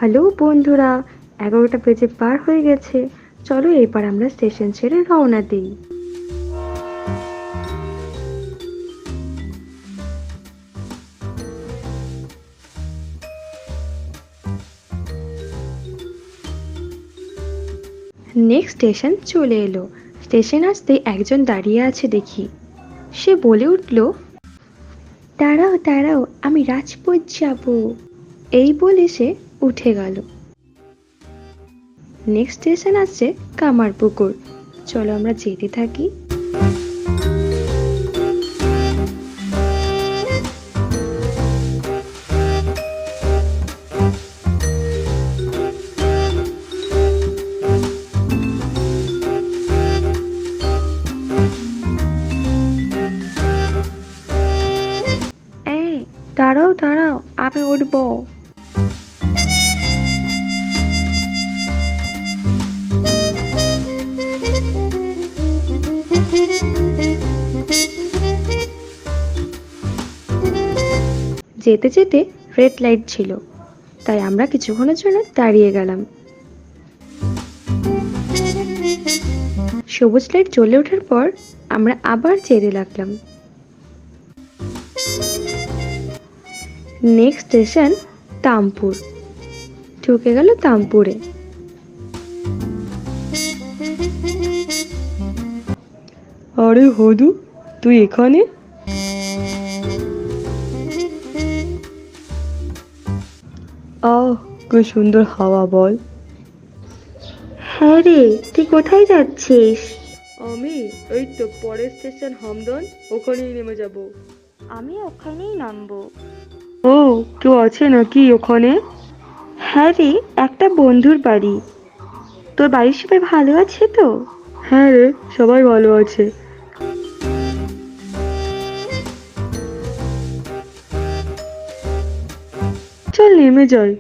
Hello বন্ধুরা, 11টা বেজে পার হয়ে গেছে। চলো এবার আমরা স্টেশন ছেড়ে রওনা দিই। নেক্সট স্টেশন চলে এলো। স্টেশন আসতে একজন দাঁড়িয়ে আছে দেখি। সে বলে উঠল, দাঁড়াও দাঁড়াও, আমি রাজপথ যাব। এই বলে সে উঠে গেল। নেক্সট স্টেশন আসছে কামারপুকুর। চলো আমরা যেতে থাকি। এই দাঁড়াও দাঁড়াও, আমি উঠবো। যেতে যেতে রেড লাইট ছিল, তাই আমরা কিছুক্ষণের জন্য দাঁড়িয়ে গেলাম। সবুজ লাইট জ্বলে ওঠার পর আমরা আবার যেতে লাগলাম। Next station Tampur. ঢুকে গেল তামপুরে। আরে হদু, তুই এখানে? আহ, কি সুন্দর হাওয়া বল। হ্যাঁ রে, তুই কোথায় যাচ্ছিস? আমি এই তো পরের স্টেশন হামদন, ওখানেই নেমে যাব। আমি ওখানেই নামবো। ও, কেউ আছে নাকি ওখানে? হ্যাঁ রে, একটা বন্ধুর বাড়ি। তোর বাড়ির সবাই ভালো আছে তো? হ্যাঁ রে, সবাই ভালো আছে। চল নেমে যাই।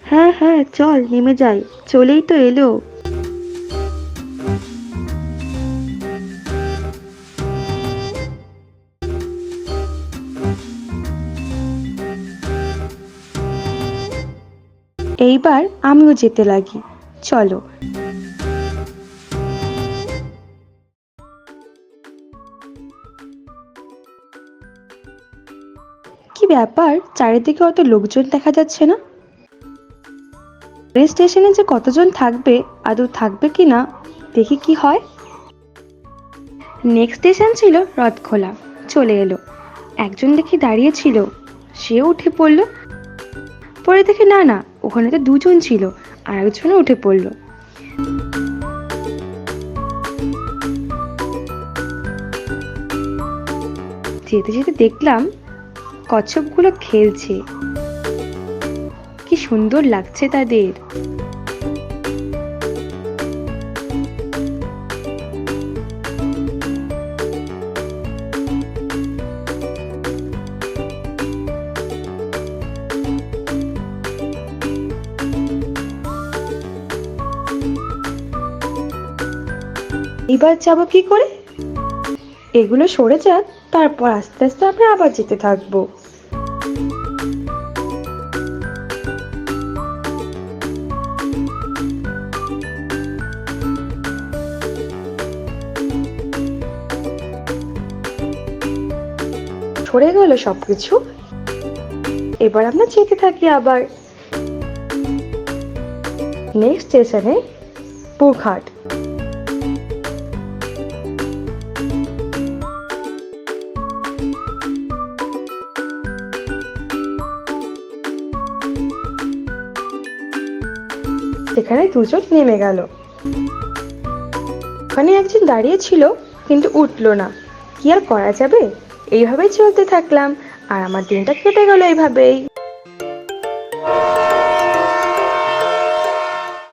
হ্যাঁ হ্যাঁ, চল নেমে যাই, চলেই তো এলো। এইবার আমিও যেতে লাগি, চলো। কি ব্যাপার, চারিদিকে অত লোকজন দেখা যাচ্ছে না? রেল স্টেশনে যে কতজন থাকবে, আদৌ থাকবে কিনা, দেখি কি হয়। নেক্সট স্টেশন ছিল রথখোলা। চলে এলো। একজন দেখি দাঁড়িয়ে ছিল, সে উঠে পড়লো। পরে দেখি না না, ওখানে তো দুজন ছিল, আর একজনও উঠে পড়লো। যেতে যেতে দেখলাম কচ্ছপগুলো খেলছে। কি সুন্দর লাগছে তাদের। এবার যাবো কি করে? এগুলো সরে যাক, তারপর আস্তে আস্তে আমরা আবার যেতে থাকবো। সরে গেল সবকিছু। এবার আমরা যেতে থাকি আবার। নেক্সট স্টেশনে পুরঘাট। সেখানে দুজন নেমে গেল। ওখানে একজন দাঁড়িয়ে ছিল, কিন্তু উঠলো না। কি আর করা যাবে, এইভাবেই চলতে থাকলাম, আর আমার দিনটা কেটে গেল এইভাবেই।